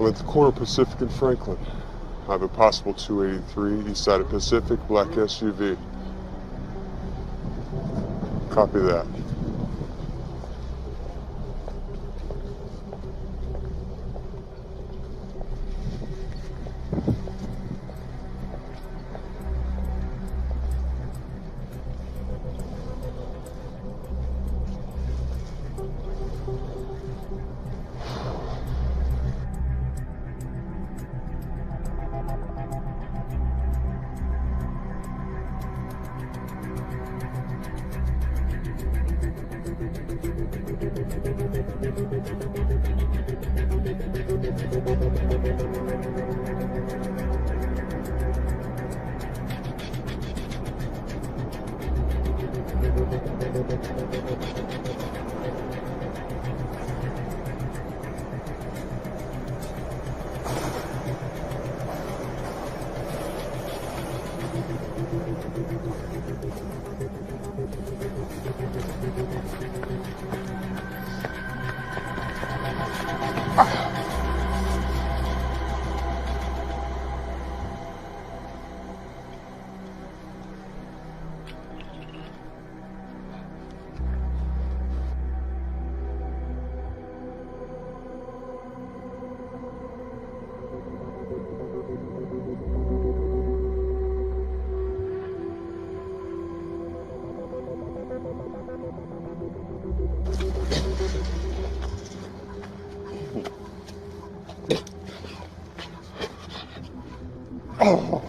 with corner Pacific and Franklin. I have a possible 283 east side of Pacific, black SUV. Copy that. Oh.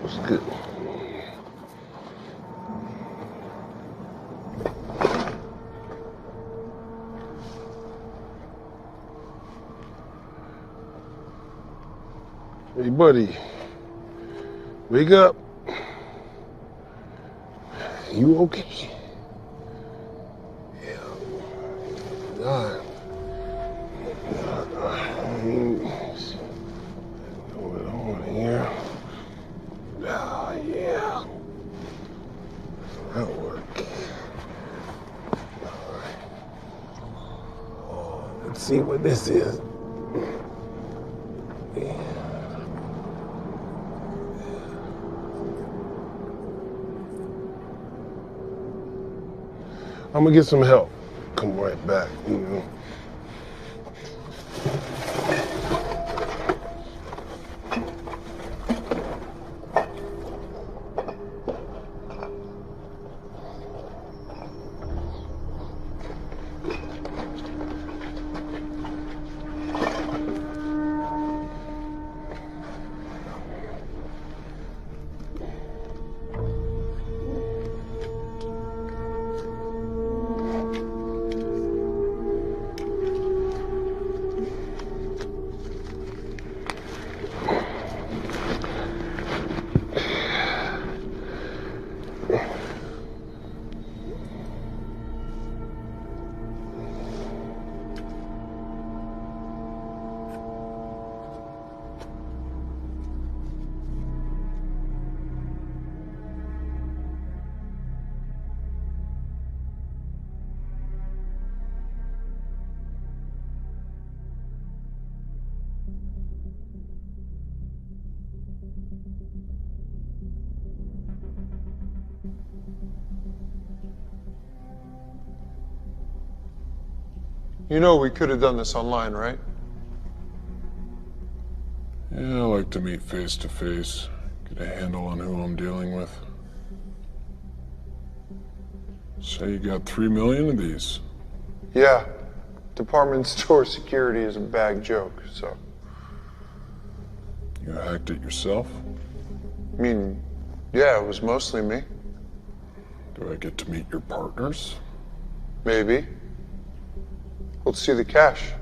What's good? Hey, buddy. Wake up. You okay? Yeah. God. What's going on here? Ah, yeah. That'll work. All right. Oh, let's see what this is. Yeah. I'm gonna get some help. Come right back, you know. You know we could have done this online, right? Yeah, I like to meet face to face, get a handle on who I'm dealing with. So you got 3 million of these? Yeah. Department store security is a bag joke, so. You hacked it yourself? I mean, yeah, it was mostly me. Do I get to meet your partners? Maybe. Let's see the cash.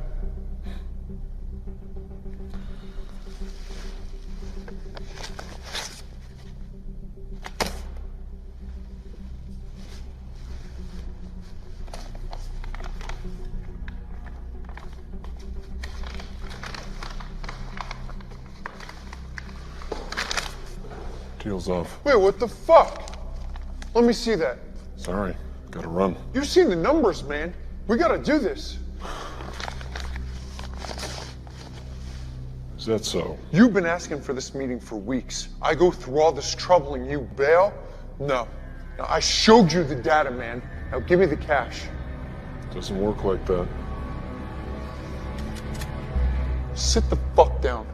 Deal's off. Wait, what the fuck? Let me see that. Sorry, gotta run. You've seen the numbers, man. We gotta do this. Is that so? You've been asking for this meeting for weeks. I go through all this trouble and you bail? No. Now, I showed you the data, man. Now give me the cash. Doesn't work like that. Sit the fuck down.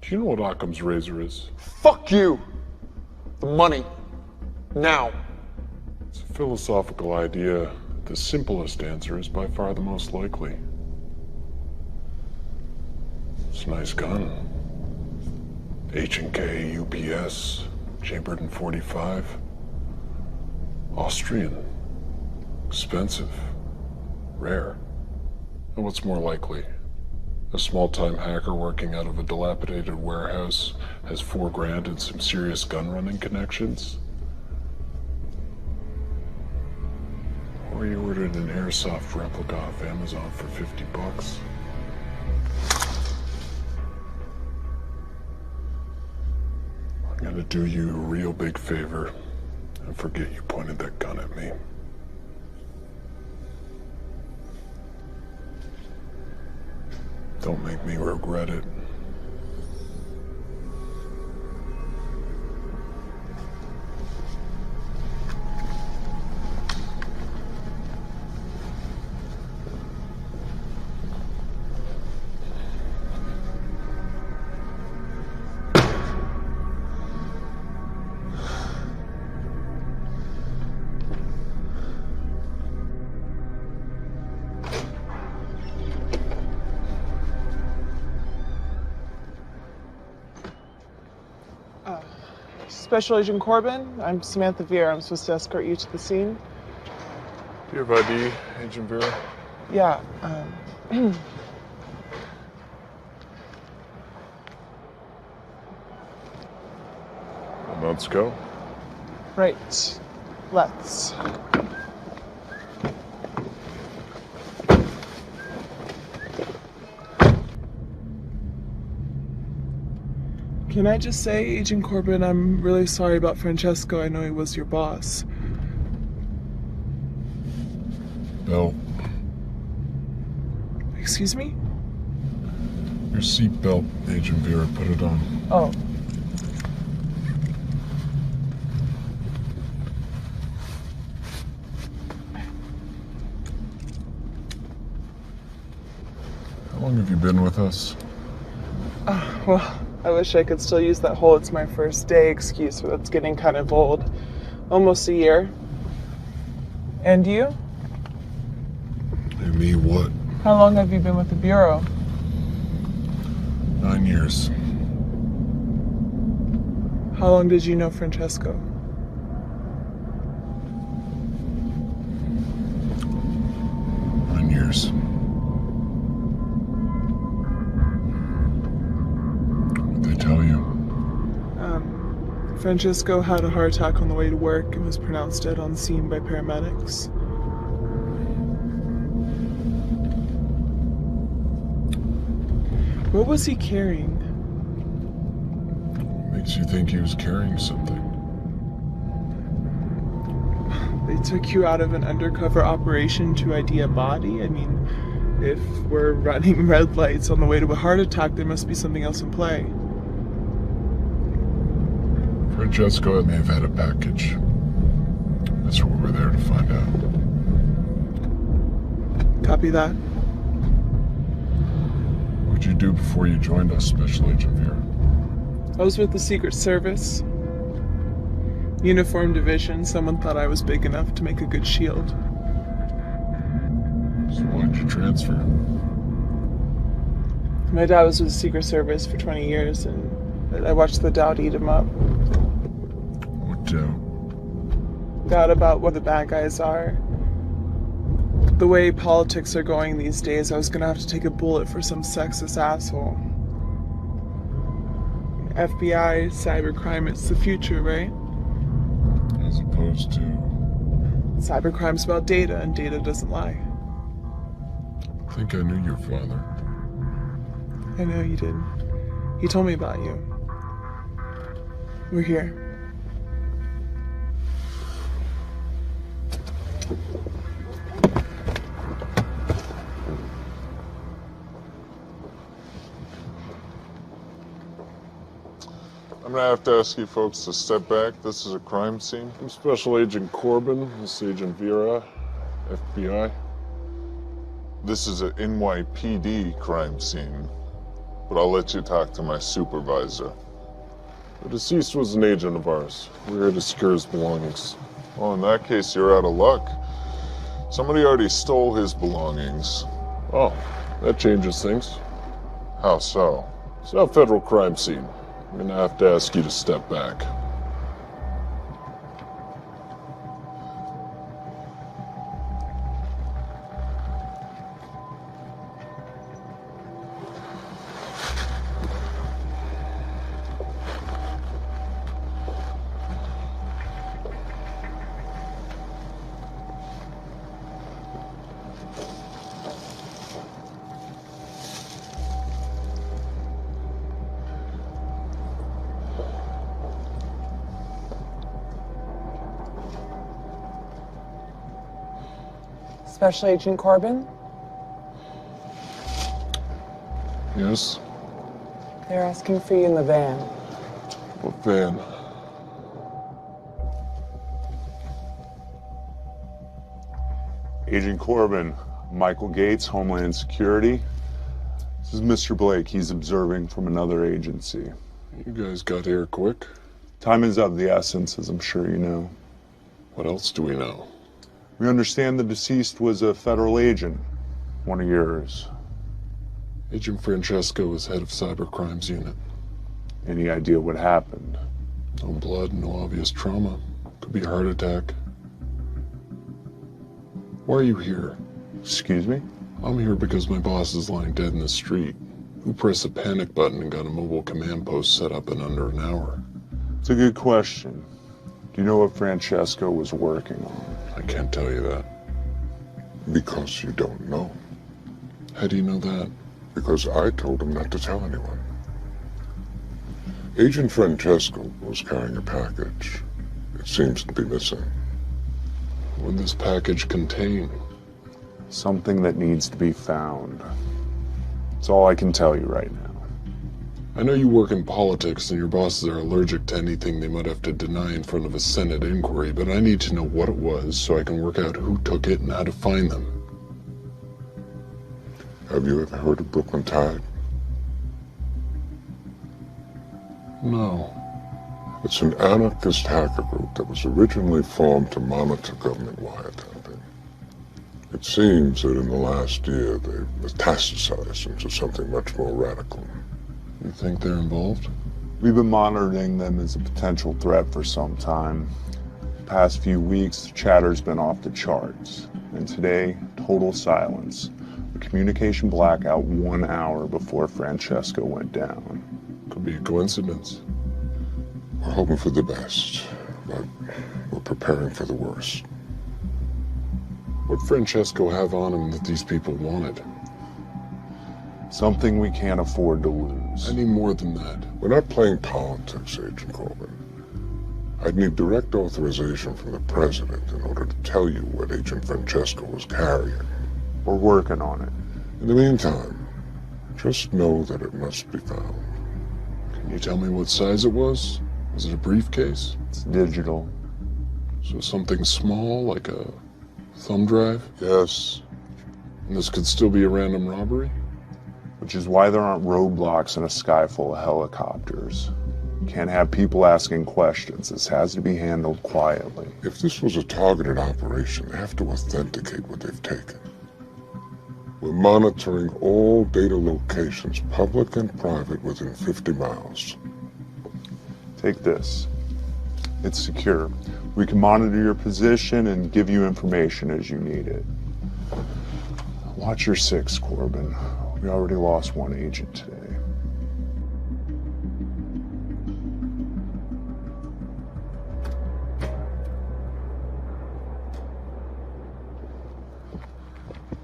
Do you know what Occam's razor is? Fuck you. The money. Now. It's a philosophical idea. The simplest answer is by far the most likely. It's a nice gun. H&K UPS, chambered in .45. Austrian. Expensive. Rare. And what's more likely? A small-time hacker working out of a dilapidated warehouse has $4 grand and some serious gun-running connections? Or you ordered an airsoft replica off Amazon for $50. I'm gonna do you a real big favor and forget you pointed that gun at me. Don't make me regret it. Special Agent Corbin, I'm Samantha Vera. I'm supposed to escort you to the scene. Do you have ID, Agent Vera? Yeah, Then let's go. right. Let's. Can I just say, Agent Corbin, I'm really sorry about Francesco. I know he was your boss. Belt. Excuse me? Your seatbelt, Agent Vera. Put it on. Oh. How long have you been with us? Well, I wish I could still use that whole "it's my first day" excuse, but that's getting kind of old. Almost a year. And you? And me what? How long have you been with the Bureau? 9 years. How long did you know Francesco? 9 years. Francesco had a heart attack on the way to work and was pronounced dead on scene by paramedics. What was he carrying? Makes you think he was carrying something. They took you out of an undercover operation to ID a body? I mean, if we're running red lights on the way to a heart attack, there must be something else in play. Francesco may have had a package. That's what we're there to find out. Copy that. What'd you do before you joined us, Special Agent Vera? I was with the Secret Service. Uniform division. Someone thought I was big enough to make a good shield. So why'd you transfer? My dad was with the Secret Service for 20 years, and I watched the doubt eat him up. What doubt? Doubt about what the bad guys are. The way politics are going these days, I was gonna have to take a bullet for some sexist asshole. FBI, cybercrime, it's the future, right? As opposed to... Cybercrime's about data, and data doesn't lie. I think I knew your father. I know you did. He told me about you. We're here. I'm gonna have to ask you folks to step back. This is a crime scene. I'm Special Agent Corbin. This is Agent Vera, FBI. This is an NYPD crime scene, but I'll let you talk to my supervisor. The deceased was an agent of ours. We're here to secure his belongings. Well, in that case, you're out of luck. Somebody already stole his belongings. Oh, that changes things. How so? It's not a federal crime scene. I'm gonna have to ask you to step back. Special Agent Corbin? Yes? They're asking for you in the van. What van? Agent Corbin, Michael Gates, Homeland Security. This is Mr. Blake. He's observing from another agency. You guys got here quick. Time is of the essence, as I'm sure you know. What else do we know? We understand the deceased was a federal agent, one of yours. Agent Francesco was head of Cybercrimes Unit. Any idea what happened? No blood, no obvious trauma. Could be a heart attack. Why are you here? Excuse me? I'm here because my boss is lying dead in the street. Who pressed the panic button and got a mobile command post set up in under an hour? It's a good question. Do you know what Francesco was working on? I can't tell you that. Because you don't know. How do you know that? Because I told him not to tell anyone. Agent Francesco was carrying a package. It seems to be missing. What would this package contain? Something that needs to be found. That's all I can tell you right now. I know you work in politics and your bosses are allergic to anything they might have to deny in front of a Senate inquiry, but I need to know what it was so I can work out who took it and how to find them. Have you ever heard of Brooklyn Tide? No. It's an anarchist hacker group that was originally formed to monitor government wiretapping. It seems that in the last year they've metastasized into something much more radical. You think they're involved? We've been monitoring them as a potential threat for some time. The past few weeks, the chatter's been off the charts. And today, total silence. A communication blackout 1 hour before Francesco went down. Could be a coincidence. We're hoping for the best, but we're preparing for the worst. What'd Francesco have on him that these people wanted? Something we can't afford to lose. Any more than that? We're not playing politics, Agent Corbin. I'd need direct authorization from the president in order to tell you what Agent Francesco was carrying. We're working on it. In the meantime, just know that it must be found. Can you tell me what size it was? Was it a briefcase? It's digital. So something small, like a thumb drive? Yes, And this could still be a random robbery? Which is why there aren't roadblocks in a sky full of helicopters. Can't have people asking questions. This has to be handled quietly. if this was a targeted operation, they have to authenticate what they've taken. We're monitoring all data locations, public and private, within 50 miles. Take this. It's secure. We can monitor your position and give you information as you need it. Watch your six, Corbin. We already lost one agent today.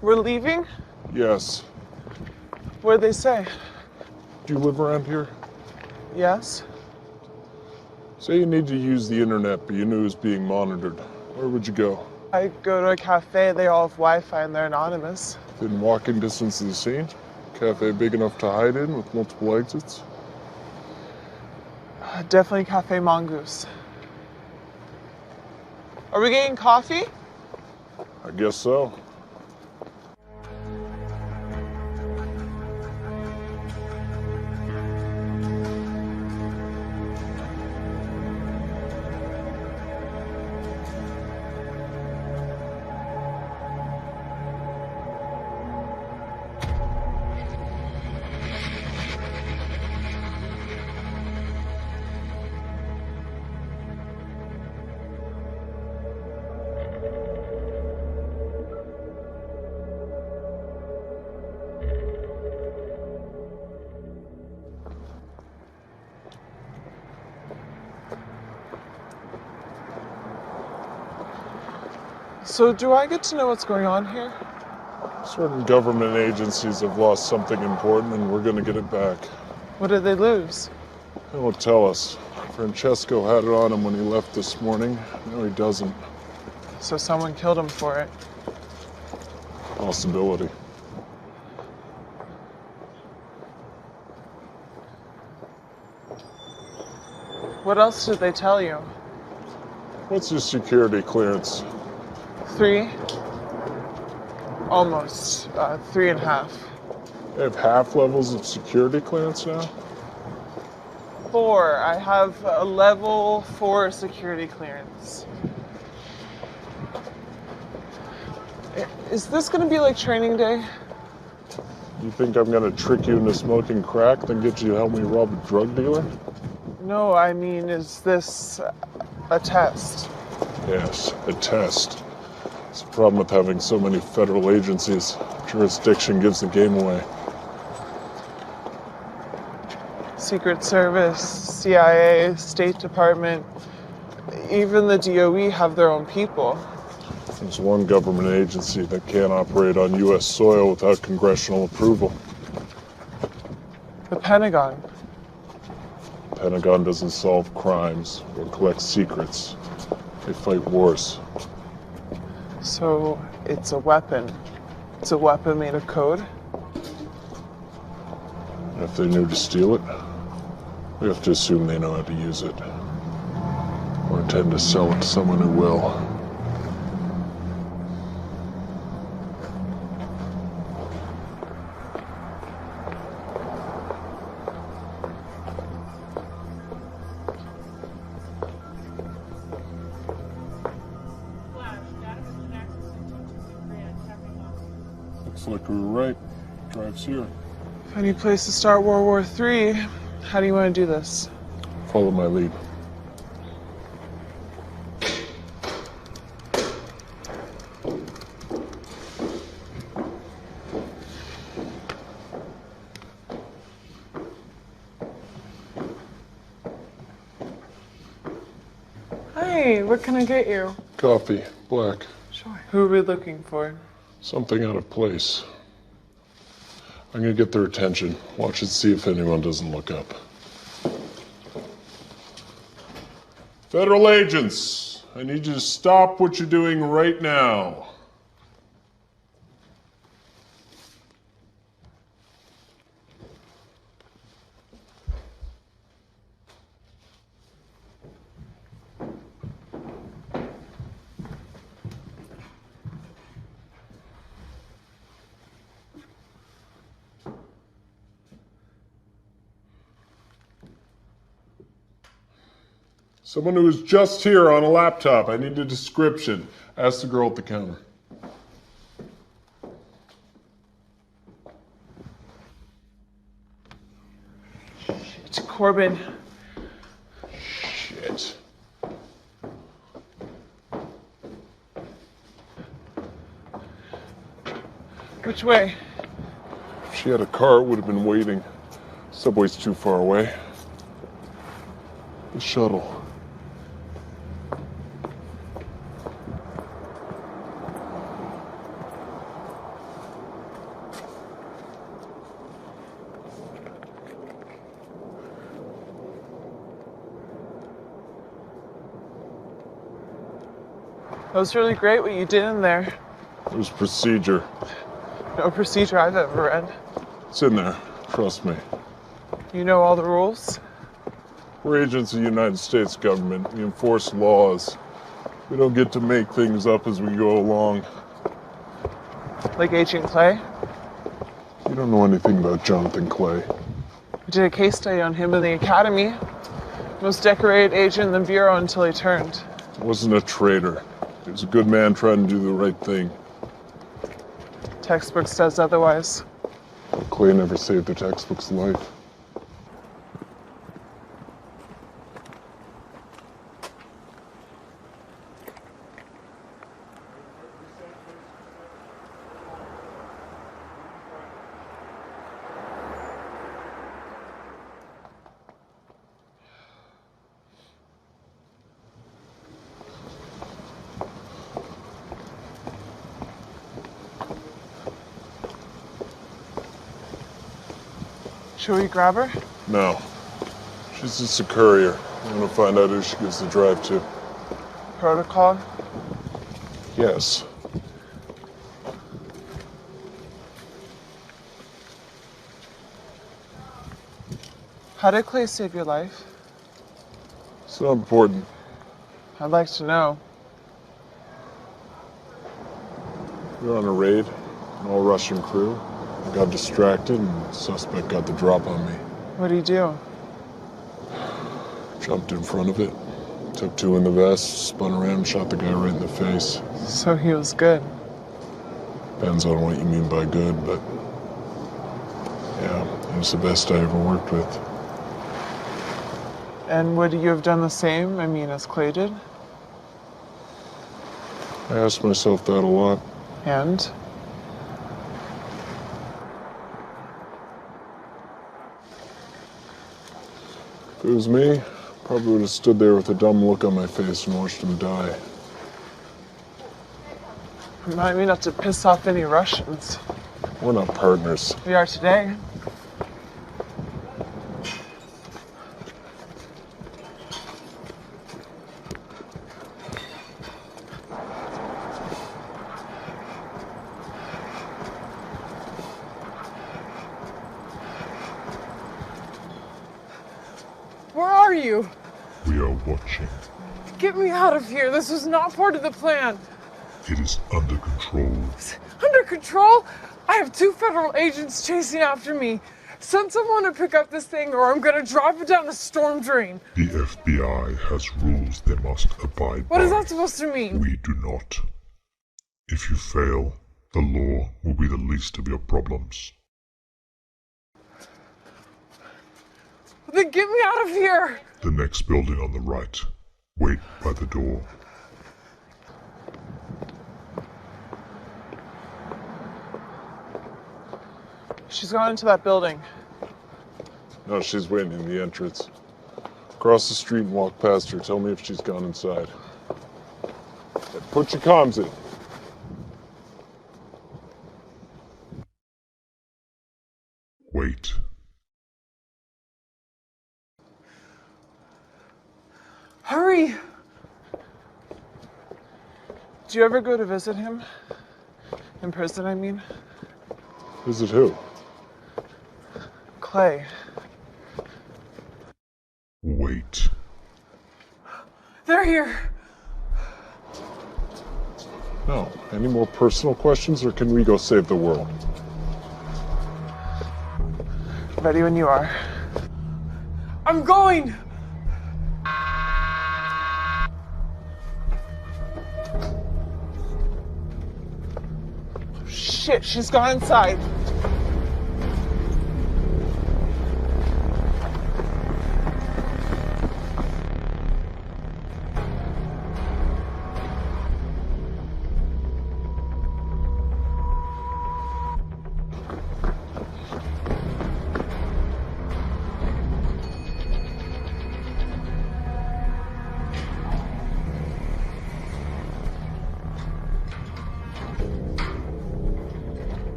We're leaving? Yes. What'd they say? Do you live around here? Yes? Say you need to use the internet, but you knew it was being monitored. Where would you go? I go to a cafe, they all have Wi-Fi and they're anonymous. Within walking distance of the scene? Cafe big enough to hide in with multiple exits? Definitely Cafe Mongoose. Are we getting coffee? I guess so. So do I get to know what's going on here? Certain government agencies have lost something important and we're gonna get it back. What did they lose? They won't tell us. Francesco had it on him when he left this morning. No, he doesn't. So someone killed him for it. Possibility. What else did they tell you? What's your security clearance? 3? Almost. 3.5. They have half levels of security clearance now? 4. I have a level 4 security clearance. Is this gonna be like training day? You think I'm gonna trick you into smoking crack, then get you to help me rob a drug dealer? No, I mean, is this a test? Yes, a test. It's the problem with having so many federal agencies. Jurisdiction gives the game away. Secret Service, CIA, State Department, even the DOE have their own people. There's one government agency that can't operate on U.S. soil without congressional approval. The Pentagon. The Pentagon doesn't solve crimes or collect secrets. They fight wars. So it's a weapon. It's a weapon made of code. And if they knew to steal it, we have to assume they know how to use it. Or intend to sell it to someone who will. Looks like we were right. Drive's here. Any place to start World War III? How do you want to do this? Follow my lead. Hey, what can I get you? Coffee, black. Sure. Who are we looking for? Something out of place. I'm gonna get their attention. Watch and see if anyone doesn't look up. Federal agents, I need you to stop what you're doing right now. Someone who was just here on a laptop. I need a description. Ask the girl at the counter. It's Corbin. Shit. Which way? If she had a car, it would have been waiting. Subway's too far away. The shuttle. That was really great what you did in there. It was procedure. No procedure I've ever read. It's in there. Trust me. You know all the rules? We're agents of the United States government. We enforce laws. We don't get to make things up as we go along. Like Agent Clay? You don't know anything about Jonathan Clay. We did a case study on him in the academy. Most decorated agent in the bureau until he turned. He wasn't a traitor. He was a good man trying to do the right thing. Textbook says otherwise. Clay never saved the textbook's life. Should we grab her? No. She's just a courier. I'm gonna find out who she gives the drive to. Protocol? Yes. How did Clay save your life? It's not important. I'd like to know. We were on a raid, an all-Russian crew. I got distracted and the suspect got the drop on me. What'd he do? Jumped in front of it, took two in the vest, spun around, shot the guy right in the face. So he was good. Depends on what you mean by good, but yeah, he was the best I ever worked with. And would you have done the same, as Clay did? I asked myself that a lot. And? If it was me, probably would have stood there with a dumb look on my face and watched him die. Remind me not to piss off any Russians. We're not partners. We are today. Where are you? We are watching. Get me out of here. This was not part of the plan. It is under control. Under control? I have 2 federal agents chasing after me. Send someone to pick up this thing or I'm gonna drive it down a storm drain. The FBI has rules they must abide by. What is that supposed to mean? We do not. If you fail, the law will be the least of your problems. Then get me out of here! The next building on the right. Wait by the door. She's gone into that building. No, she's waiting in the entrance. Cross the street and walk past her. Tell me if she's gone inside. Put your comms in. Wait. Hurry! Do you ever go to visit him? In person, I mean? Visit who? Clay. Wait. They're here! No. Any more personal questions, or can we go save the world? Ready when you are. I'm going! Shit, she's gone inside.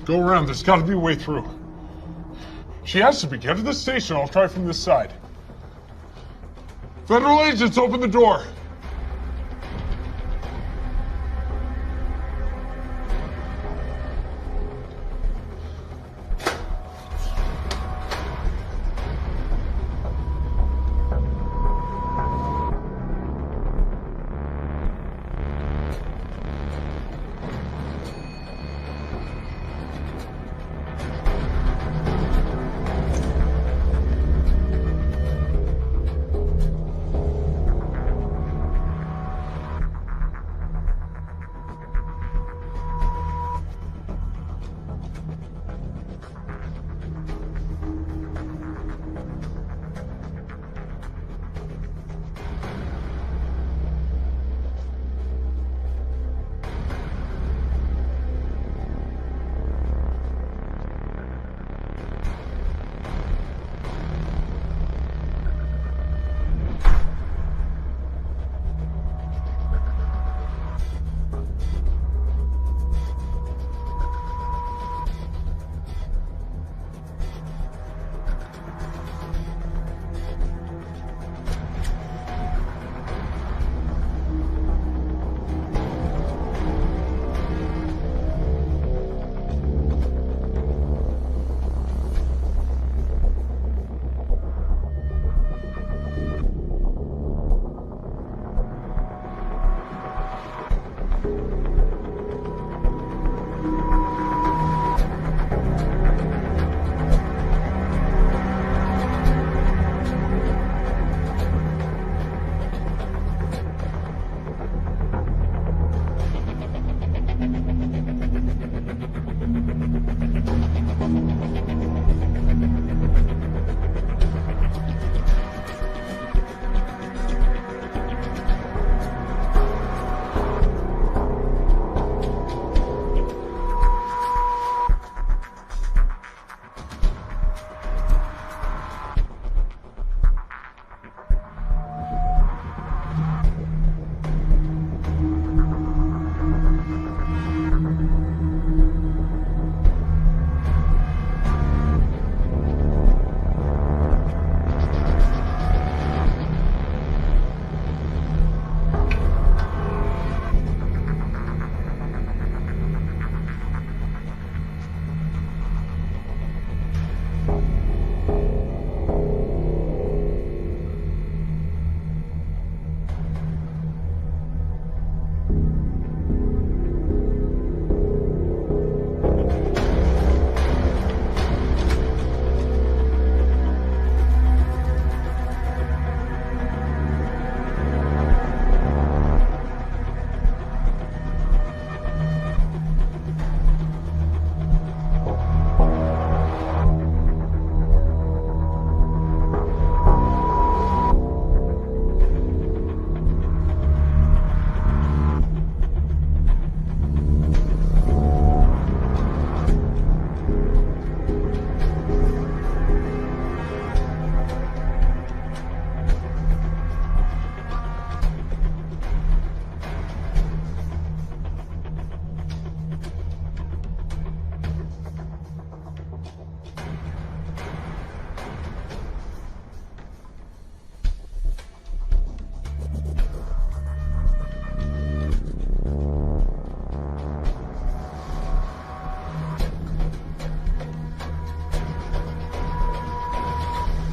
Go around. There's got to be a way through. She has to be. Get to the station. I'll try from this side. Federal agents, open the door.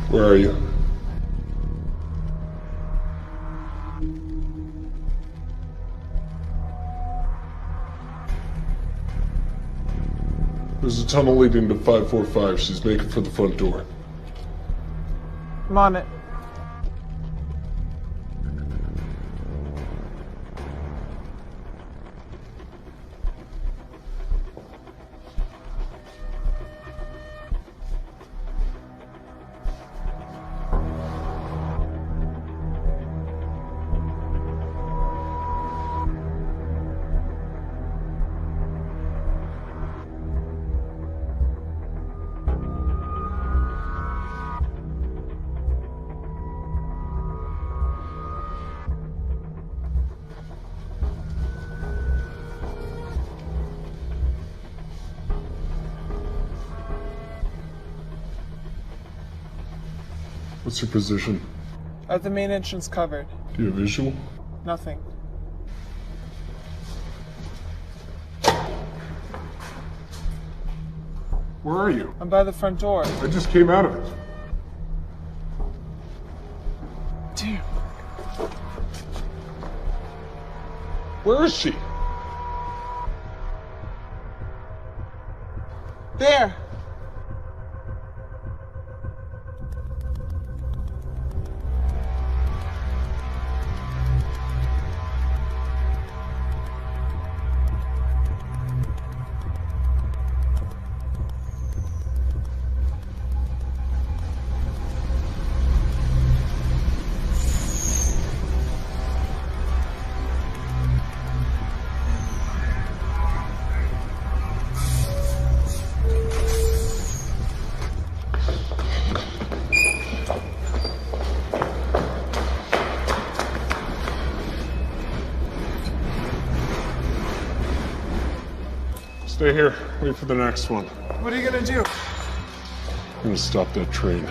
Where are you? There's a tunnel leading to 545. She's making for the front door. I'm on it. What's your position? I have the main entrance covered. Do you have visual? Nothing. Where are you? I'm by the front door. I just came out of it. Damn. Where is she? There! Stay here. Wait for the next one. What are you gonna do? I'm gonna stop that train.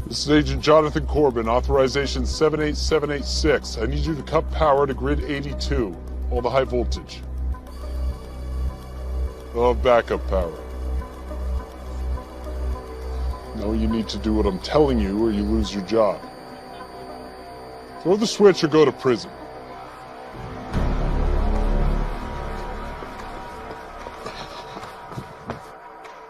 This is Agent Jonathan Corbin, authorization 78786. I need you to cut power to grid 82, all the high voltage. I'll have backup power. No, you need to do what I'm telling you or you lose your job. Throw the switch or go to prison.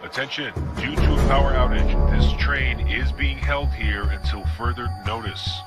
Attention, due to a power outage, this train is being held here until further notice.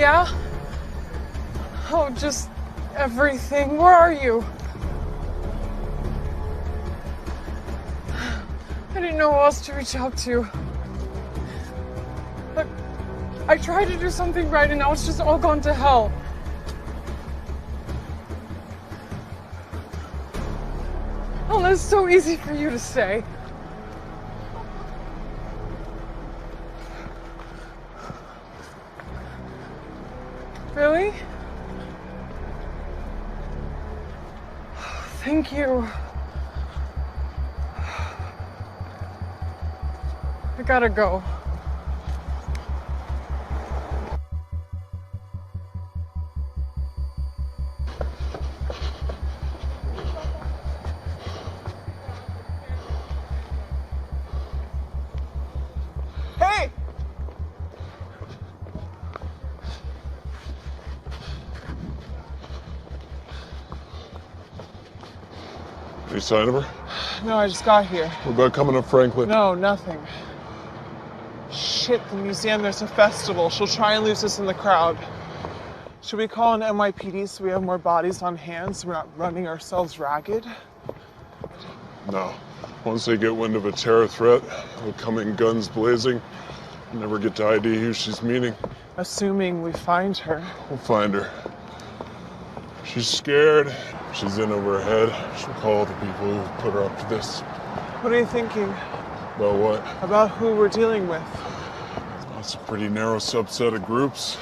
yeah? Oh, just everything. Where are you? I didn't know who else to reach out to. Look, I tried to do something right and now it's just all gone to hell. Oh, that's so easy for you to say. Really? Thank you. I gotta go. Hey! Any sign of her? No, I just got here. What about coming up Franklin? No, nothing. Shit, the museum, there's a festival. She'll try and lose us in the crowd. Should we call an NYPD so we have more bodies on hand so we're not running ourselves ragged? No. Once they get wind of a terror threat, they'll come in guns blazing. Never get to ID who she's meeting. Assuming we find her. We'll find her. She's scared. She's in over her head. She'll call the people who put her up to this. What are you thinking? About what? About who we're dealing with. It's a pretty narrow subset of groups.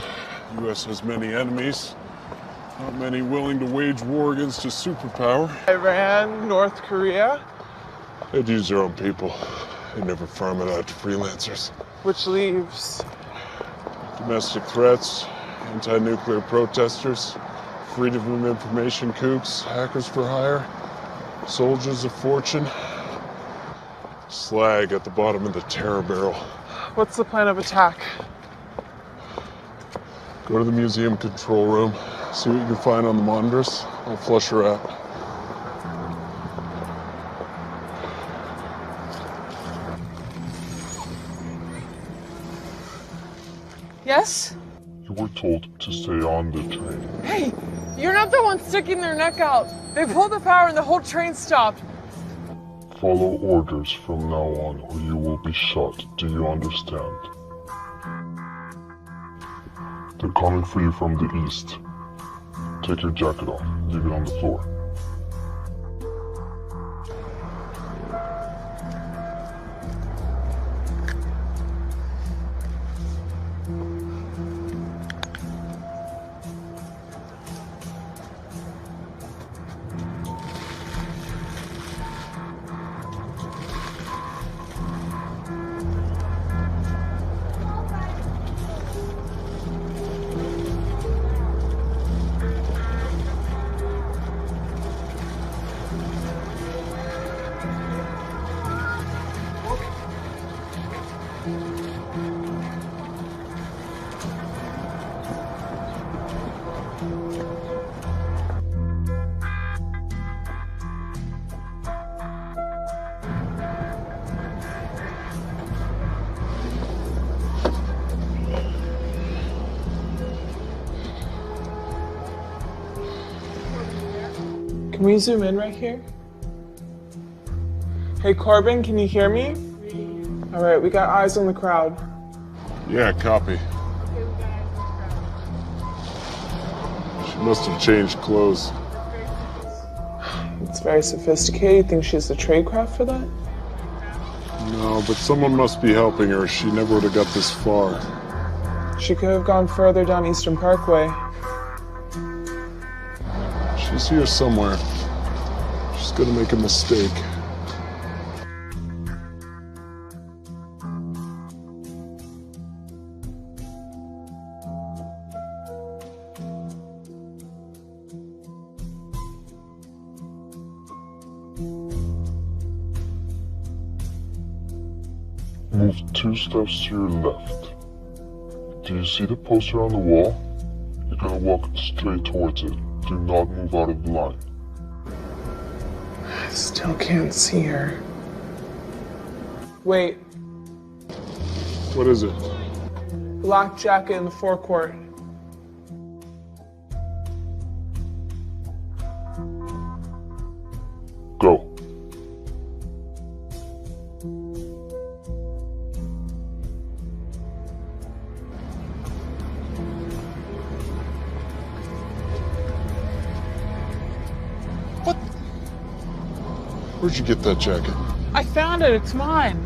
The U.S. has many enemies. Not many willing to wage war against a superpower. Iran, North Korea, They'd use their own people. They never farm it out to freelancers. which leaves Domestic threats, anti-nuclear protesters, freedom of information kooks, hackers for hire, soldiers of fortune. Slag at the bottom of the terror barrel. what's the plan of attack? Go to the museum control room, see what you can find on the monitors. I'll flush her out. Yes? You were told to stay on the train. Hey, you're not the one sticking their neck out. They pulled the power and the whole train stopped. Follow orders from now on or you will be shot. Do you understand? They're coming for you from the east. Take your jacket off. Leave it on the floor. Can we zoom in right here? Hey Corbin, can you hear me? All right, we got eyes on the crowd. Yeah, copy. She must have changed clothes. It's very sophisticated. Think she's the tradecraft for that? No, but someone must be helping her. She never would have got this far. She could have gone further down Eastern Parkway. She's here somewhere. She's gonna make a mistake. Move 2 steps to your left. Do you see the poster on the wall? You're gonna walk straight towards it. Do not move out of the line. I still can't see her. Wait, What is it? black jacket in the forecourt. Go. Where'd you get that jacket? I found it, it's mine.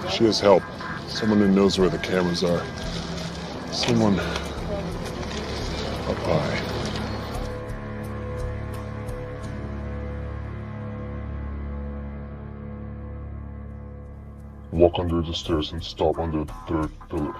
She has help. Someone who knows where the cameras are. Someone up high. Walk under the stairs and stop under the third pillar.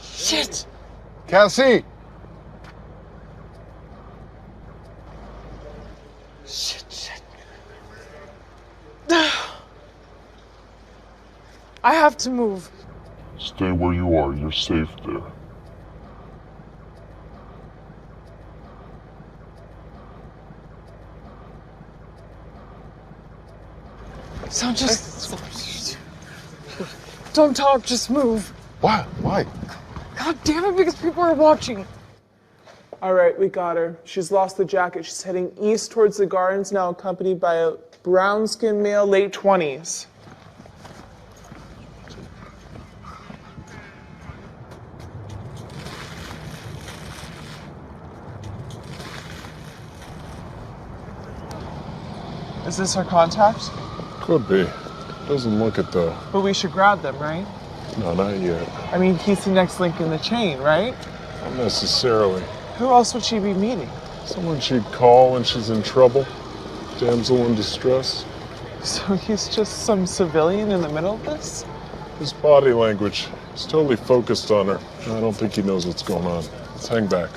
Shit! Cassie! Shit. I have to move. Stay where you are. You're safe there. So just... Don't talk, just move. What? Why? God damn it, because people are watching. All right, we got her. She's lost the jacket. She's heading east towards the gardens, now accompanied by a brown-skinned male, late 20s. Is this our contact? Could be. Doesn't look it though. But we should grab them, right? No, not yet. I mean, he's the next link in the chain, right? Not necessarily. Who else would she be meeting? Someone she'd call when she's in trouble. Damsel in distress. So he's just some civilian in the middle of this? His body language. He's totally focused on her. I don't think he knows what's going on. Let's hang back.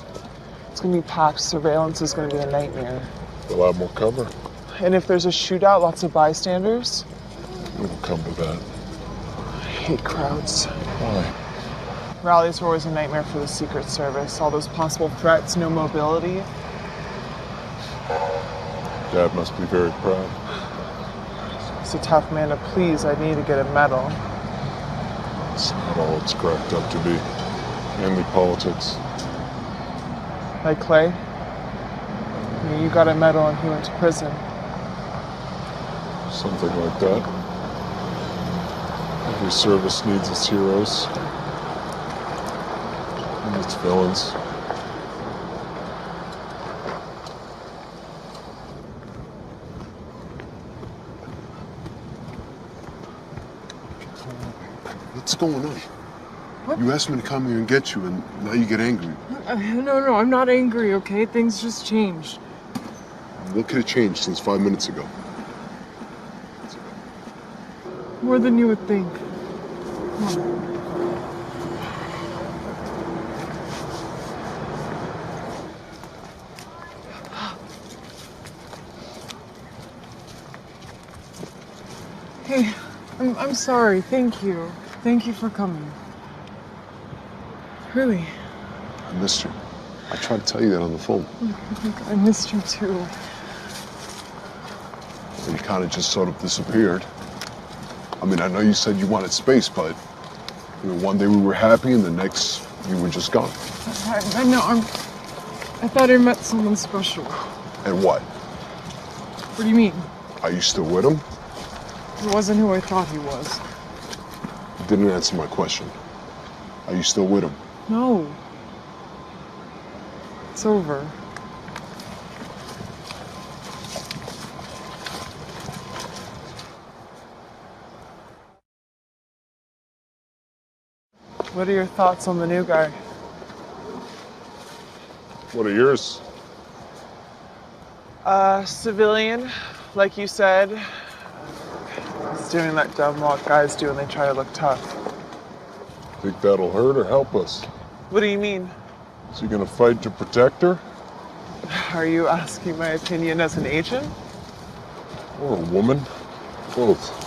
It's gonna be packed. Surveillance is gonna be a nightmare. We'll have more cover. And if there's a shootout, lots of bystanders? It'll come to that. I hate crowds. Why? Rallies are always a nightmare for the Secret Service. All those possible threats, no mobility. Dad must be very proud. He's a tough man to please. I need to get a medal. It's not all it's cracked up to be. Mainly politics. Like Clay? I mean, you got a medal and he went to prison. Something like that. Every service needs its heroes. And its villains. What's going on? What? You asked me to come here and get you, and now you get angry. No, I'm not angry, okay? Things just changed. What could have changed since 5 minutes ago? More than you would think. Come on. Hey, I'm sorry. Thank you. Thank you for coming. Really, I missed you. I tried to tell you that on the phone. I missed you too. You kind of just sort of disappeared. I mean, I know you said you wanted space, but one day we were happy, and the next you were just gone. I know. I thought I met someone special. And what? What do you mean? Are you still with him? He wasn't who I thought he was. You didn't answer my question. Are you still with him? No. It's over. What are your thoughts on the new guy? What are yours? Civilian, like you said. He's doing that dumb what guys do when they try to look tough. Think that'll hurt or help us? What do you mean? Is he gonna fight to protect her? Are you asking my opinion as an agent? Or a woman? Both.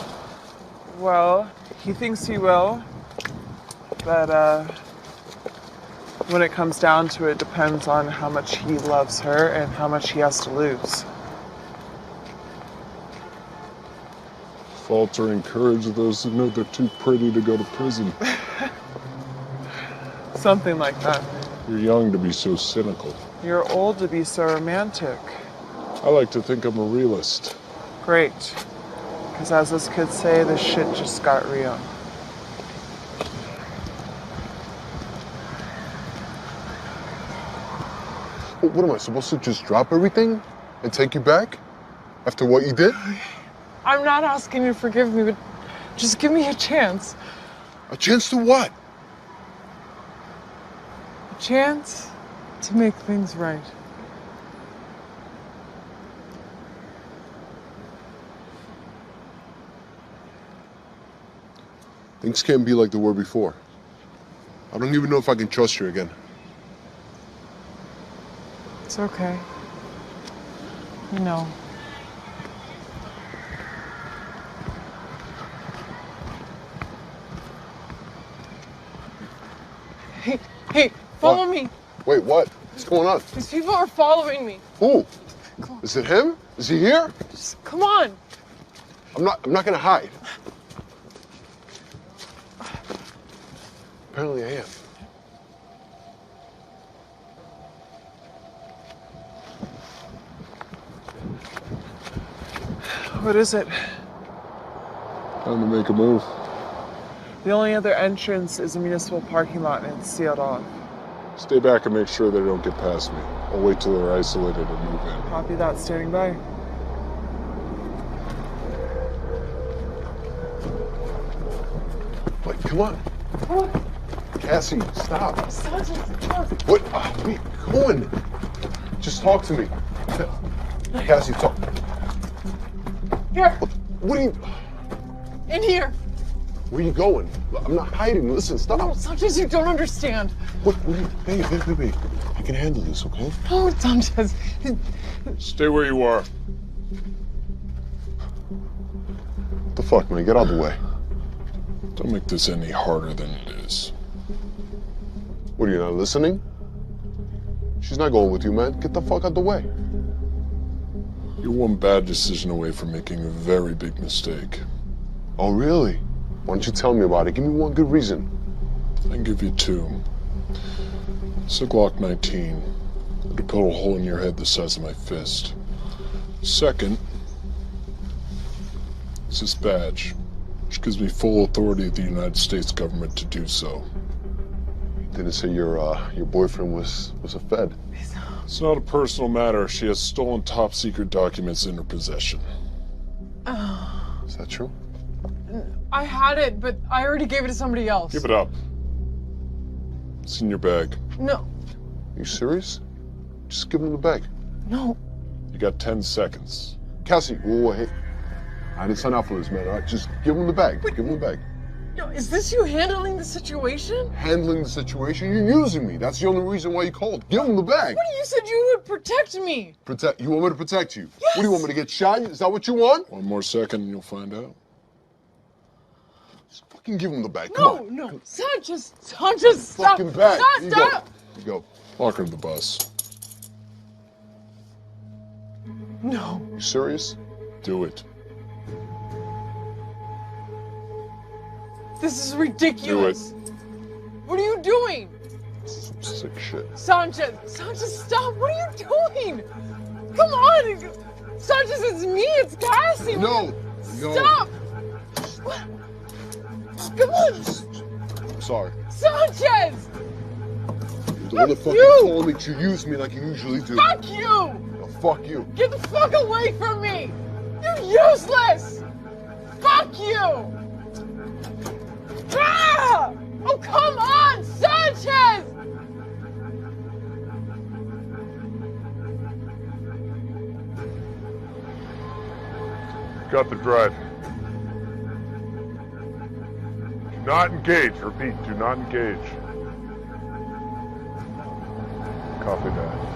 Well, he thinks he will, but when it comes down to it, it depends on how much he loves her and how much he has to lose. Faltering courage of those who know they're too pretty to go to prison. Something like that. You're young to be so cynical. You're old to be so romantic. I like to think I'm a realist. Great. Because as those kids say, this shit just got real. What am I supposed to just drop everything and take you back after what you did? I'm not asking you to forgive me, but just give me a chance. A chance to what? A chance to make things right. Things can't be like they were before. I don't even know if I can trust you again. It's okay. You know. Hey, follow What? me. Wait, what? What's going on? These people are following me. Who? Is it him? Is he here? Just come on. I'm not gonna hide. Apparently I am. What is it? Time to make a move. The only other entrance is a municipal parking lot and it's sealed off. Stay back and make sure they don't get past me. I'll wait till they're isolated and move in. Copy that, standing by. Wait, come on. What? Cassie, stop. Sergeant, What? Wait, go on. Just talk to me. Cassie, talk. here, What are you... in here. Where are you going? I'm not hiding. Listen, stop. No, Sanchez, you don't understand. What are you... Babe. I can handle this, okay? No, Sanchez. Stay where you are. What the fuck, man? Get out of the way. Don't make this any harder than it is. What, are you not listening? She's not going with you, man. Get the fuck out the way. You're one bad decision away from making a very big mistake. Oh, really? Why don't you tell me about it? Give me one good reason. I can give you two. It's a Glock 19. It'll put a hole in your head the size of my fist. Second, it's this badge, which gives me full authority of the United States government to do so. Didn't say your boyfriend was a Fed. It's not a personal matter. She has stolen top secret documents in her possession. Is that true? I had it, but I already gave it to somebody else. Give it up. It's in your bag. No, You serious? Just give him the bag. no. You got 10 seconds. Cassie, whoa, hey. I didn't sign up for this, man. All right, just give him the bag. Give him the bag. No, is this you handling the situation? Handling the situation, you're using me. That's the only reason why you called. Give him the bag. What you said you would protect me. Protect. You want me to protect you? Yes. What do you want me to get shot? Is that what you want? One more second and you'll find out. Just fucking give him the bag. Come on. No. Sanchez, stop. Fucking bag. Stop, Here stop. you go. Walk her to the bus. No. You serious? Do it. This is ridiculous. What are you doing? Some sick shit. Sanchez, stop. What are you doing? Come on. Sanchez, it's me. It's Cassie. No. Stop. Come on. I'm sorry. Sanchez. You're the one that fucking you. told me to use me like you usually do. Fuck you. No, fuck you. Get the fuck away from me. You're useless. Fuck you. Ah! Oh, come on, Sanchez! Got the drive. Do not engage. Repeat, do not engage. Copy that.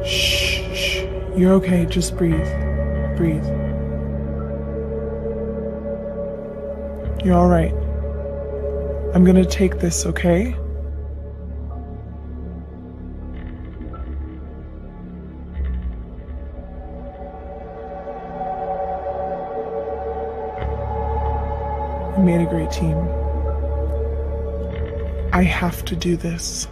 Shh. You're okay. Just breathe. Breathe. You're all right. I'm gonna take this, okay? We made a great team. I have to do this.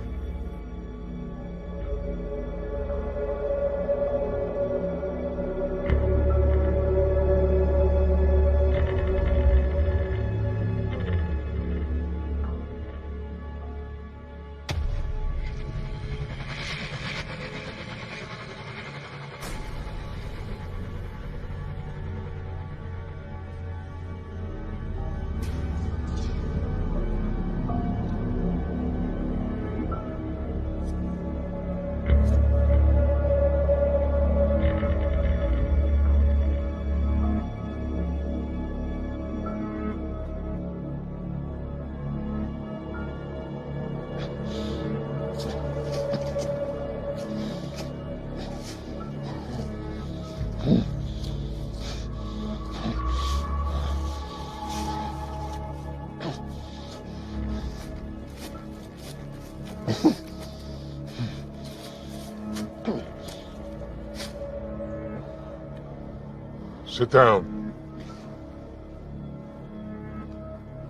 Sit down.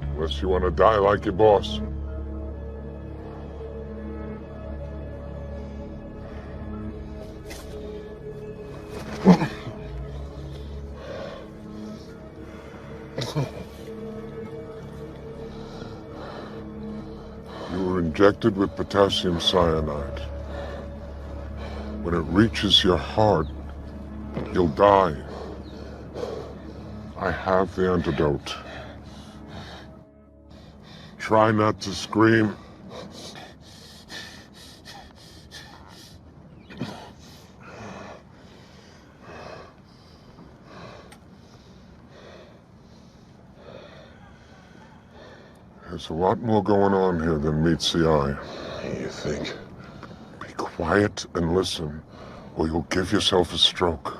Unless you want to die like your boss. You were injected with potassium cyanide. When it reaches your heart, you'll die. I have the antidote. Try not to scream. There's a lot more going on here than meets the eye. You think? Be quiet and listen, or you'll give yourself a stroke.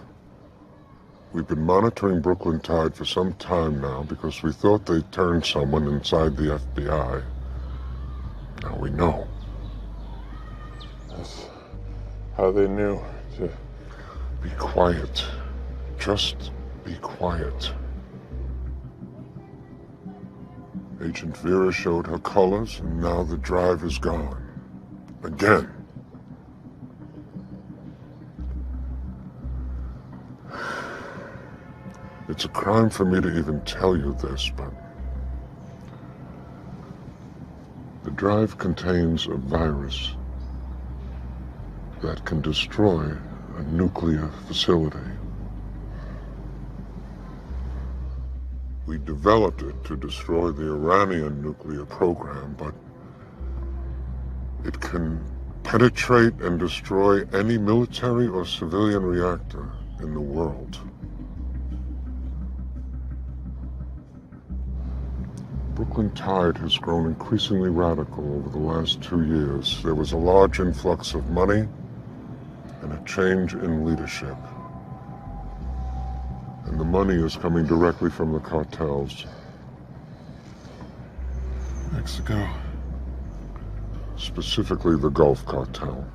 We've been monitoring Brooklyn Tide for some time now because we thought they'd turned someone inside the FBI. Now we know. That's how they knew to... Be quiet. Just be quiet. Agent Vera showed her colors, and now the drive is gone. Again. It's a crime for me to even tell you this, but the drive contains a virus that can destroy a nuclear facility. We developed it to destroy the Iranian nuclear program, but it can penetrate and destroy any military or civilian reactor in the world. Brooklyn Tide has grown increasingly radical over the last 2 years. There was a large influx of money and a change in leadership. And the money is coming directly from the cartels. Mexico. Specifically the Gulf Cartel.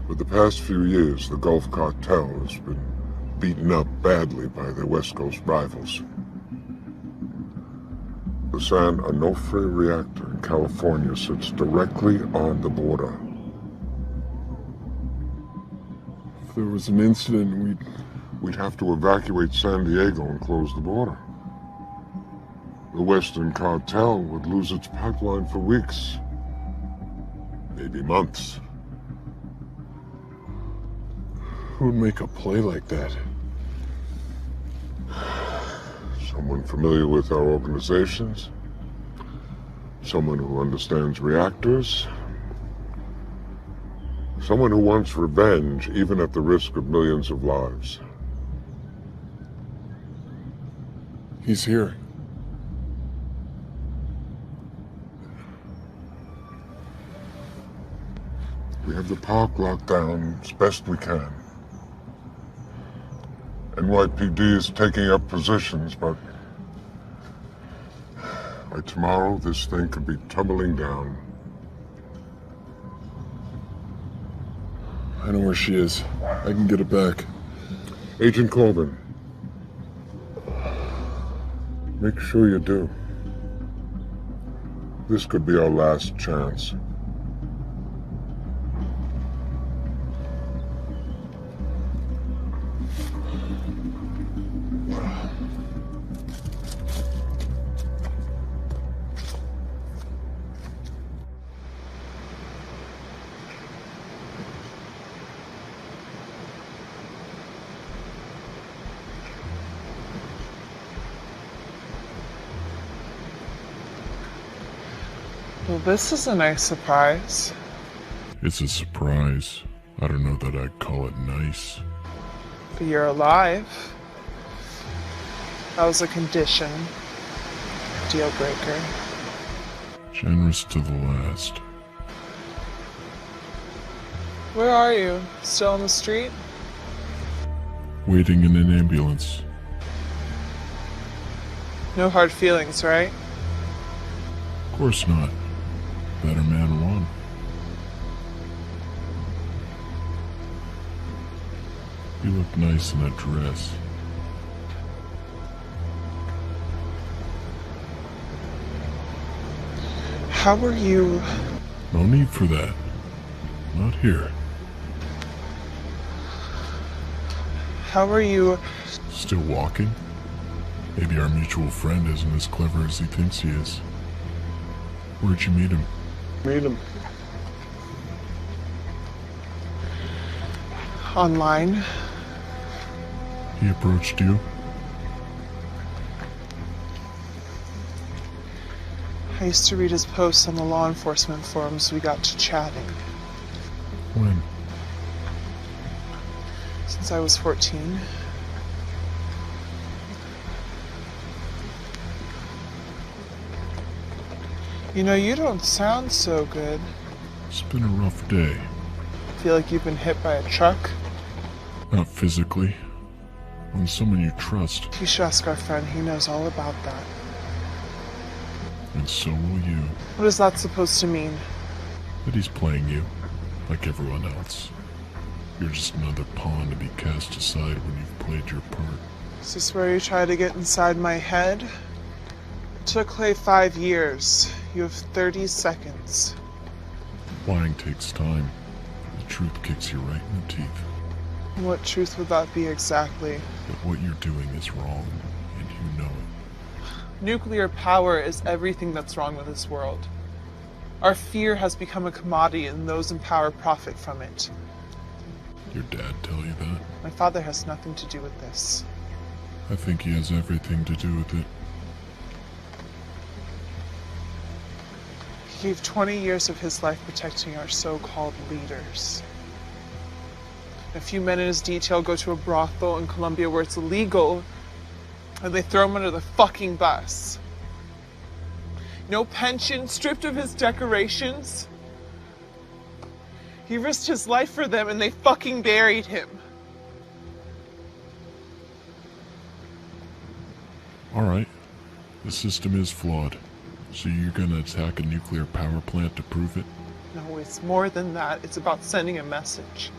For the past few years, the Gulf Cartel has been beaten up badly by their West Coast rivals. The San Onofre reactor in California sits directly on the border. If there was an incident, We'd have to evacuate San Diego and close the border. The Western Cartel would lose its pipeline for weeks, maybe months. who'd make a play like that? Someone familiar with our organizations. Someone who understands reactors. Someone who wants revenge, even at the risk of millions of lives. He's here. We have the park locked down as best we can. NYPD is taking up positions, but by tomorrow this thing could be tumbling down. I know where she is. I can get it back. Agent Corbin, make sure you do. This could be our last chance. Well, this is a nice surprise. It's a surprise. I don't know that I'd call it nice. But you're alive. That was a condition. Deal breaker. Generous to the last. Where are you? Still on the street? Waiting in an ambulance. No hard feelings, right? Of course not. Better man won. You look nice in that dress. How are you? No need for that. Not here. How are you? Still walking? Maybe our mutual friend isn't as clever as he thinks he is. Where'd you meet him? Meet him. Online. He approached you? I used to read his posts on the law enforcement forums. We got to chatting. When? Since I was 14. You know, you don't sound so good. It's been a rough day. Feel like you've been hit by a truck? Not physically. When someone you trust, You should ask our friend. He knows all about that. and so will you. What is that supposed to mean? That he's playing you, like everyone else. You're just another pawn to be cast aside when you've played your part. Is this where you try to get inside my head? It took Clay 5 years. You have 30 seconds. Lying takes time. The truth kicks you right in the teeth. What truth would that be exactly? That what you're doing is wrong, and you know it. Nuclear power is everything that's wrong with this world. Our fear has become a commodity and those in power profit from it. Your dad tell you that? My father has nothing to do with this. I think he has everything to do with it. He gave 20 years of his life protecting our so-called leaders. A few men in his detail go to a brothel in Colombia where it's illegal, and they throw him under the fucking bus. No pension, stripped of his decorations. He risked his life for them and they fucking buried him. Alright. The system is flawed. So you're gonna attack a nuclear power plant to prove it? No, it's more than that. It's about sending a message.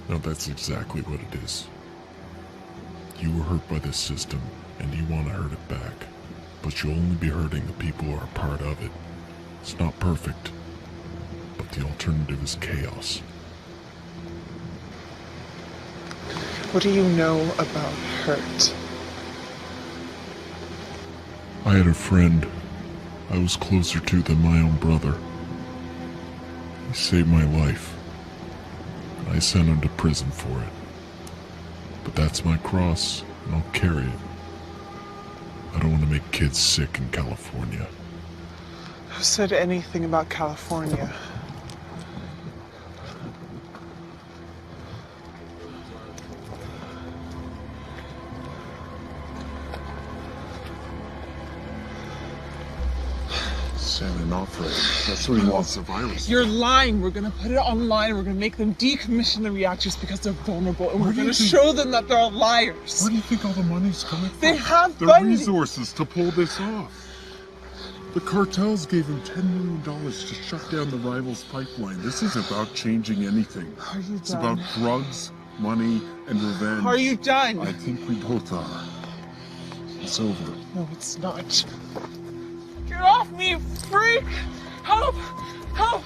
No, that's exactly what it is. You were hurt by this system, and you want to hurt it back. But you'll only be hurting the people who are part of it. It's not perfect, but the alternative is chaos. What do you know about hurt? I had a friend I was closer to than my own brother. He saved my life. I sent him to prison for it. But that's my cross, and I'll carry it. I don't want to make kids sick in California. Who said anything about California? San Onofre. That's what he wants the virus. You're lying. We're gonna put it online. We're gonna make them decommission the reactors because they're vulnerable, and we're gonna show them that they're all liars. Where do you think all the money's coming from? They have the funding. resources to pull this off. The cartels gave him $10 million to shut down the rivals' pipeline. This is about changing anything. Are you It's done? about drugs, money, and revenge. Are you done? I think we both are. It's over. No, it's not. Get off me, you freak! Help! Help!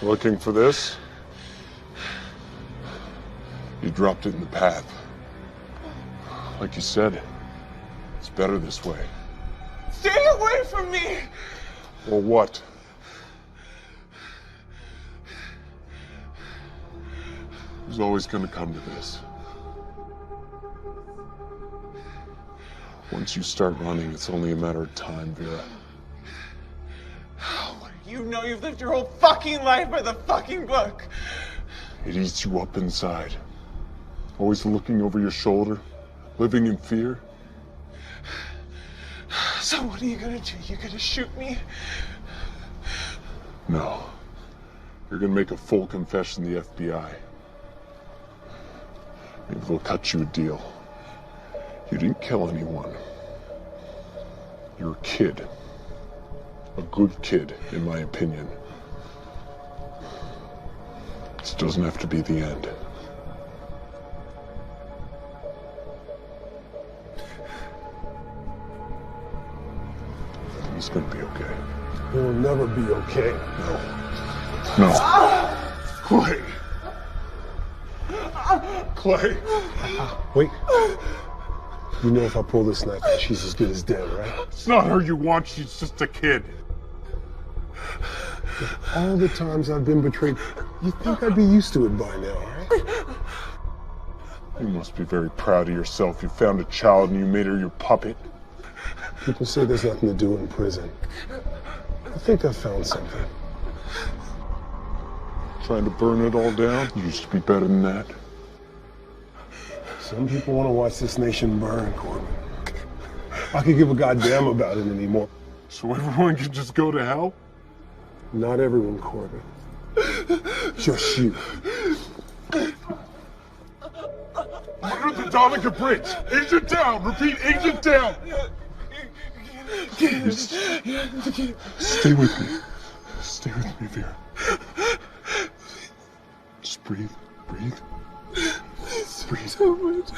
Looking for this? You dropped it in the path. Like you said, it's better this way. Stay away from me! Or what? It was always going to come to this. Once you start running, it's only a matter of time, Vera. You know you've lived your whole fucking life by the fucking book. It eats you up inside. Always looking over your shoulder, living in fear. So what are you gonna do? You gonna shoot me? No. You're gonna make a full confession to the FBI. Maybe they'll cut you a deal. You didn't kill anyone. You're a kid. A good kid, in my opinion. This doesn't have to be the end. It's gonna be okay. It'll never be okay. No. Clay! Clay! Wait. You know if I pull this knife out, she's as good as dead, right? It's not her you want, she's just a kid. All the times I've been betrayed, you'd think I'd be used to it by now, right? You must be very proud of yourself. You found a child and you made her your puppet. People say there's nothing to do in prison. I think I found something. Trying to burn it all down? You used to be better than that. Some people want to watch this nation burn, Corbin. I could give a goddamn about it anymore. So everyone can just go to hell? Not everyone, Corbin. Just you. Under the Donica Bridge! Agent down! Repeat, agent down! Please. Stay with me. Stay with me, Vera. Just breathe. Breathe. Breathe. So much.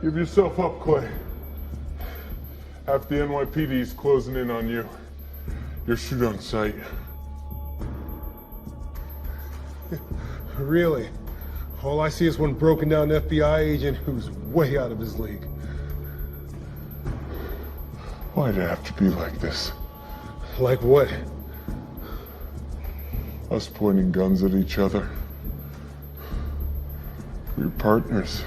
Give yourself up, Clay. Half the NYPD is closing in on you. You're shoot on sight. Really? All I see is one broken down FBI agent who's way out of his league. Why'd it have to be like this? Like what? Us pointing guns at each other. We're partners.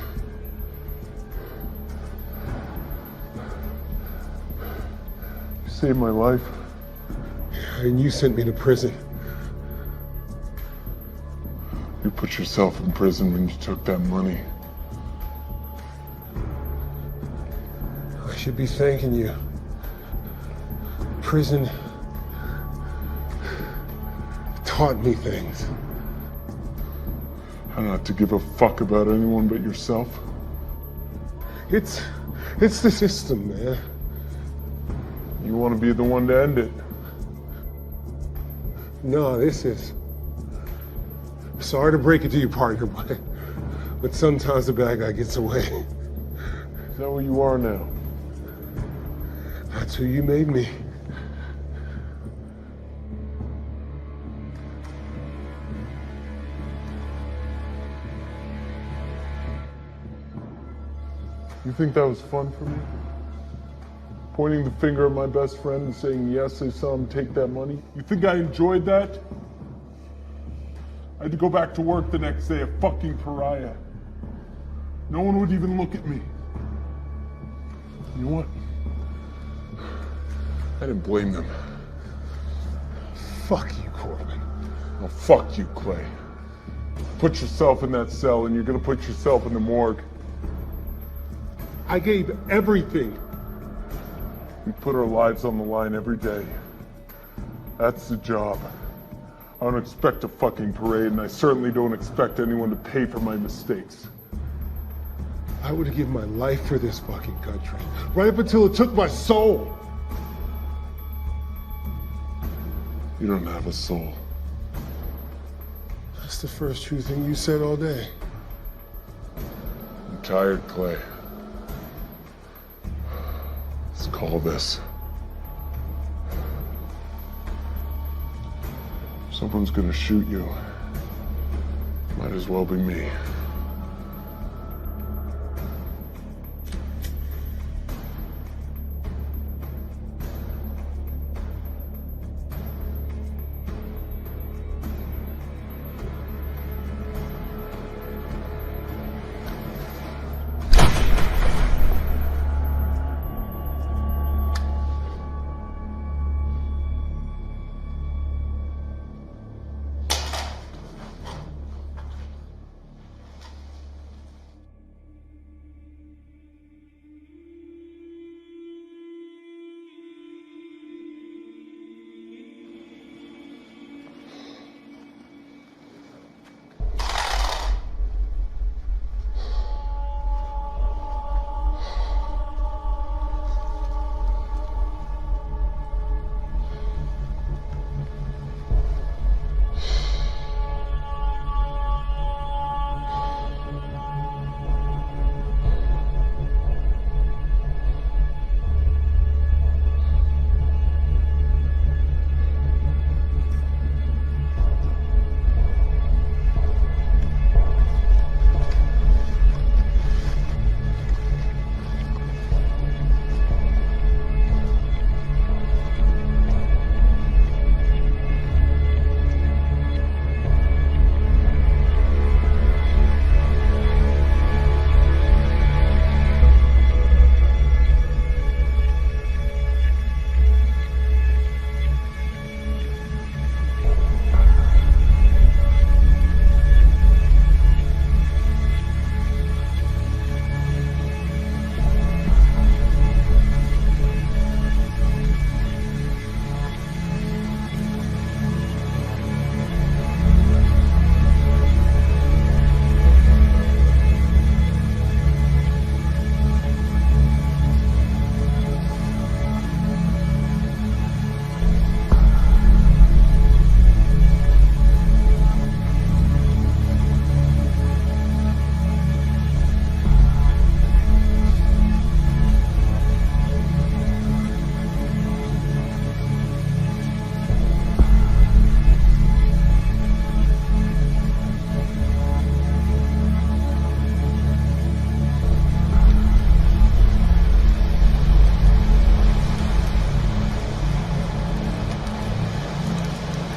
You saved my life. And you sent me to prison. You put yourself in prison when you took that money. I should be thanking you prison taught me things. How not to give a fuck about anyone but yourself? It's the system, man. You want to be the one to end it. No, this is... Sorry to break it to you, partner, but sometimes the bad guy gets away. Is that what you are now? That's who you made me. You think that was fun for me? Pointing the finger at my best friend and saying, yes, I saw him take that money? You think I enjoyed that? I had to go back to work the next day, a fucking pariah. No one would even look at me. You know what? I didn't blame them. Fuck you, Corbin. Oh, fuck you, Clay. Put yourself in that cell and you're gonna put yourself in the morgue. I gave everything. We put our lives on the line every day. That's the job. I don't expect a fucking parade, and I certainly don't expect anyone to pay for my mistakes. I would have given my life for this fucking country, right up until it took my soul. You don't have a soul. That's the first true thing you said all day. I'm tired, Clay. Let's call this. Someone's gonna shoot you. Might as well be me.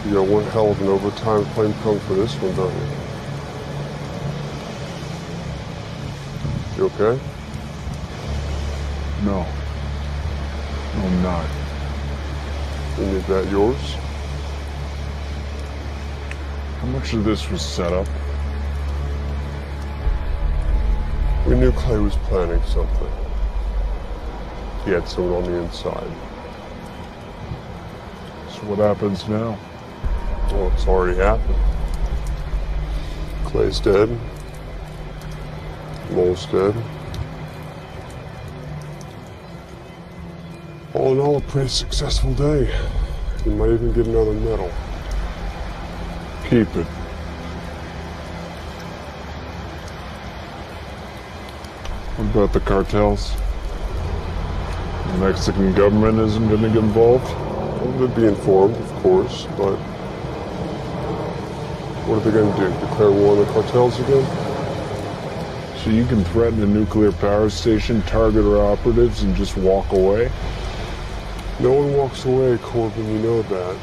You got one hell of an overtime claim coming for this one, don't you? You okay? No. No, I'm not. And is that yours? How much of this was set up? We knew Clay was planning something. He had someone on the inside. So what happens now? Well, it's already happened. Clay's dead. Mole's dead. All in all, a pretty successful day. You might even get another medal. Keep it. What about the cartels? The Mexican government isn't going to get involved? Well, they'd be informed, of course, but what are they going to do? Declare war on the cartels again? So you can threaten a nuclear power station, target our operatives, and just walk away? No one walks away, Corbin, you know that.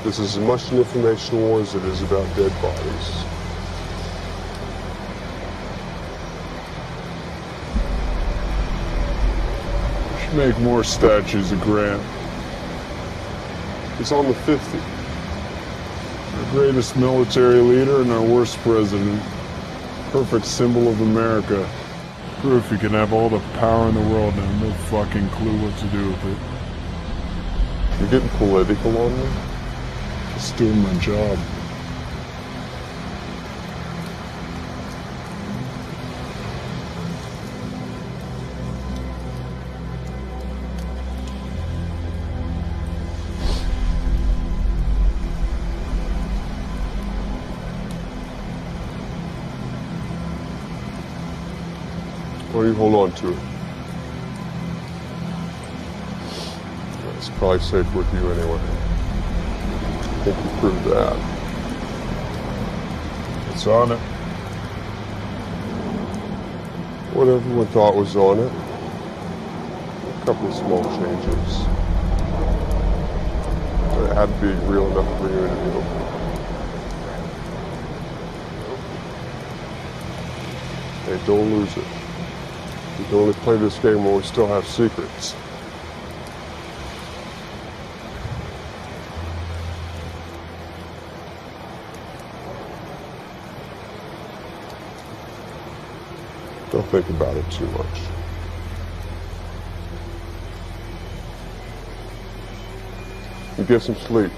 This is as much an information war as it is about dead bodies. We should make more statues of Grant. He's on the 50. Our greatest military leader and our worst president. Perfect symbol of America. Proof you can have all the power in the world and have no fucking clue what to do with it. You're getting political on me? Just doing my job. Why do you hold on to it? It's probably safe with you anyway. I think you proved that. It's on it. What everyone thought was on it. A couple of small changes. But it had to be real enough for you to be open. Hey, don't lose it. We can only play this game when we still have secrets. Don't think about it too much. You get some sleep.